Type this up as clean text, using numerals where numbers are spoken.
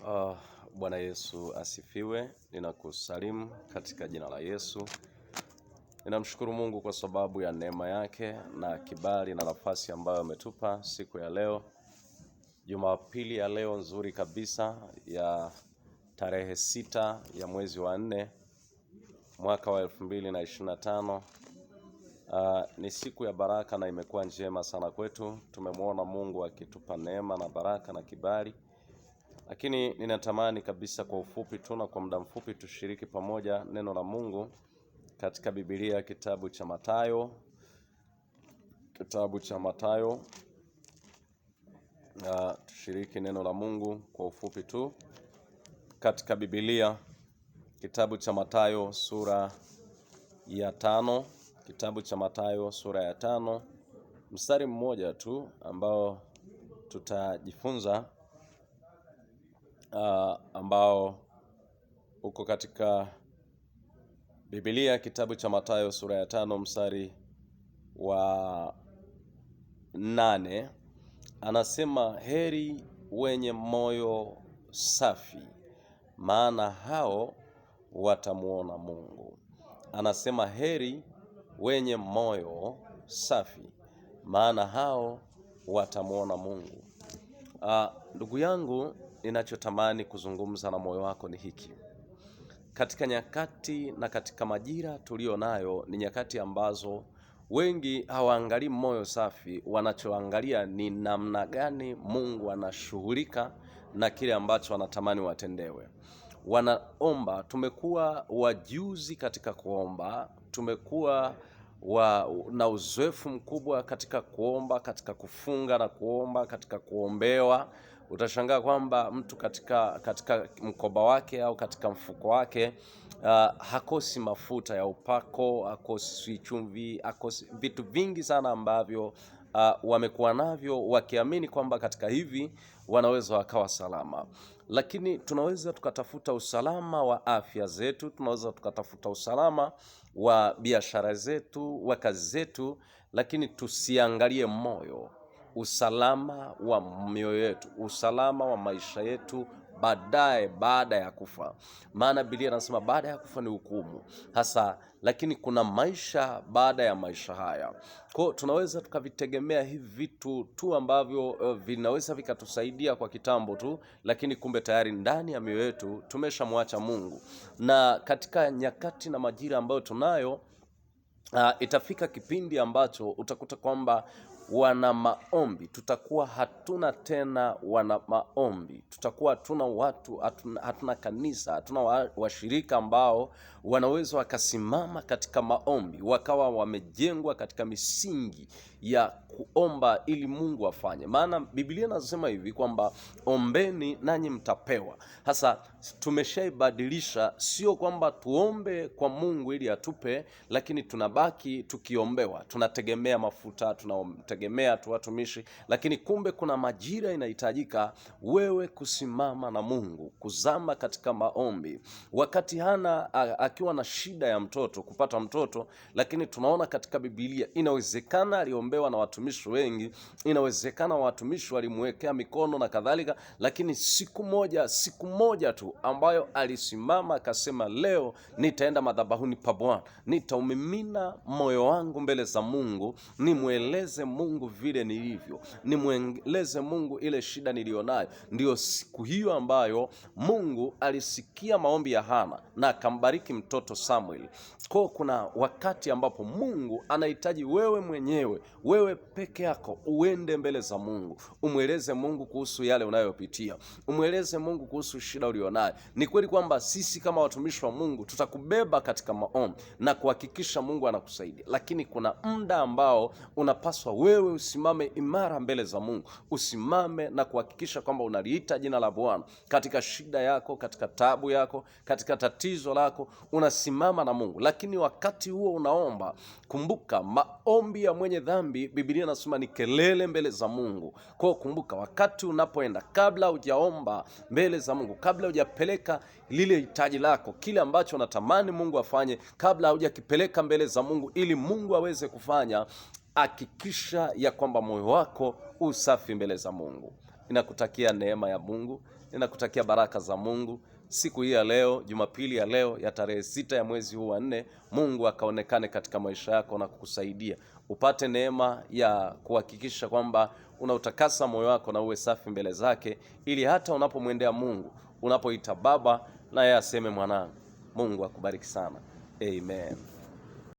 Uh, Bwana Yesu asifiwe. Ninakusalimu katika jina la Yesu. Ninamshukuru Mungu kwa sababu ya neema yake na kibali na nafasi ambayo ametupa siku ya leo. Jumapili ya leo nzuri kabisa ya tarehe 6 ya mwezi wa 4 mwaka wa 2025. Ni siku ya baraka na imekuwa njema sana kwetu. Tumemwona Mungu akitupa neema na baraka na kibali. Lakini ninatamani kabisa kwa ufupi tu na kwa muda mfupi tushiriki pamoja neno la Mungu katika Biblia, kitabu cha Mathayo. Tushiriki neno la Mungu kwa ufupi tu katika Biblia, kitabu cha Mathayo sura ya 5. Kitabu cha Mathayo sura ya 5, mstari mmoja tu ambao tutajifunza, ambao uko katika Biblia, kitabu cha Mathayo sura ya 5 mstari wa 8. Anasema, heri wenye moyo safi, maana hao watamuona Mungu. Anasema heri wenye moyo safi, maana hao watamuona Mungu. Ndugu yangu, ninachotamani kuzungumza na moyo wako ni hiki. Katika nyakati na katika majira tulio nayo, ni nyakati ambazo wengi hawaangalii moyo safi. Wanachoangalia ni namna gani Mungu anashughulika na kile ambacho wanatamani watendewe. Wanaomba, tumekuwa wajuzi katika kuomba, tumekuwa na uzoefu mkubwa katika kuomba, katika kufunga na kuomba, katika kuombewa. Utashangaa kwamba mtu katika mkoba wake au katika mfuko wake hakosi mafuta ya upako, hakosi chumvi, hakosi vitu vingi sana ambavyo wamekuwa navyo wakiamini kwamba katika hivi wanaweza wakawa salama. Lakini tunaweza tukatafuta usalama wa afya zetu, tunaweza tukatafuta usalama wa biashara zetu, wa kazi zetu, lakini tusiangalie moyo, usalama wa mioyo yetu, usalama wa maisha yetu baada ya kufa. Maana Biblia inasema baada ya kufa ni hukumu hasa, lakini kuna maisha baada ya maisha haya. Kwa tunaweza tukavitegemea hivi vitu tu ambavyo vinaweza vikatusaidia kwa kitambo tu, lakini kumbe tayari ndani ya mioyo yetu tumeshamwacha Mungu. Na katika nyakati na majira ambayo tunayo, itafika kipindi ambacho utakuta kwamba wana maombi tutakuwa hatuna tena. Wana maombi tutakuwa hatuna watu, hatuna kanisa, hatuna washirika ambao wanaweza wakasimama katika maombi, wakawa wamejengwa katika misingi ya kuomba ili Mungu afanye. Maana Biblia inasema hivi kwamba ombeni nanyi mtapewa. Hasa tumeshaibadilisha, sio kwamba tuombe kwa Mungu ili atupe, lakini tunabaki tukiombewa. Tunategemea mafuta, tunategemea tu watumishi, lakini kumbe kuna majira inahitajika wewe kusimama na Mungu, kuzama katika maombi. Wakati Hana akiwa na shida ya mtoto, kupata mtoto, lakini tunaona katika Biblia inawezekana aliombewa na watumishi wengi, inawezekana watumishi walimwekea mikono na kadhalika, lakini siku moja tu ambayo alisimama akasema, leo nitaenda madhabahuni pa Bwana, nitaumimina moyo wangu mbele za Mungu, nimweleze Mungu vile nilivyo, nimweleze Mungu ile shida nilionayo. Ndio siku hiyo ambayo Mungu alisikia maombi ya Hana na akambariki mtoto Samuel. Kwa kuna wakati ambapo Mungu anahitaji wewe mwenyewe, wewe peke yako uende mbele za Mungu, umweleze Mungu kuhusu yale unayopitia, umweleze Mungu kuhusu shida ulionayo. Ni kweli kwamba sisi kama watumishi wa Mungu tutakubeba katika maombi na kuhakikisha Mungu anakusaidia, lakini kuna muda ambao unapaswa wewe usimame imara mbele za Mungu, usimame na kuhakikisha kwamba unaliita jina la Bwana katika shida yako, katika tabu yako, katika tatizo lako, unasimama na Mungu. Lakini wakati huo unaomba, kumbuka maombi ya mwenye dhambi, Biblia inasema ni kelele mbele za Mungu. Kwa kumbuka, wakati unapoenda, kabla hujaomba mbele za Mungu, kabla hujapeleka lile hitaji lako, kile ambacho unatamani Mungu afanye, kabla hujakipeleka mbele za Mungu ili Mungu aweze kufanya, hakikisha ya kwamba moyo wako usafi mbele za Mungu. Ninakutakia neema ya Mungu, ninakutakia baraka za Mungu siku hii ya leo, Jumapili ya leo ya tarehe 6 ya mwezi huu wa 4. Mungu akaonekane katika maisha yako na kukusaidia upate neema ya kuhakikisha kwamba unautakasa moyo wako na uwe safi mbele zake, ili hata unapomwendea Mungu, unapoita Baba, naye aseme mwanangu. Mungu akubariki sana. Amen.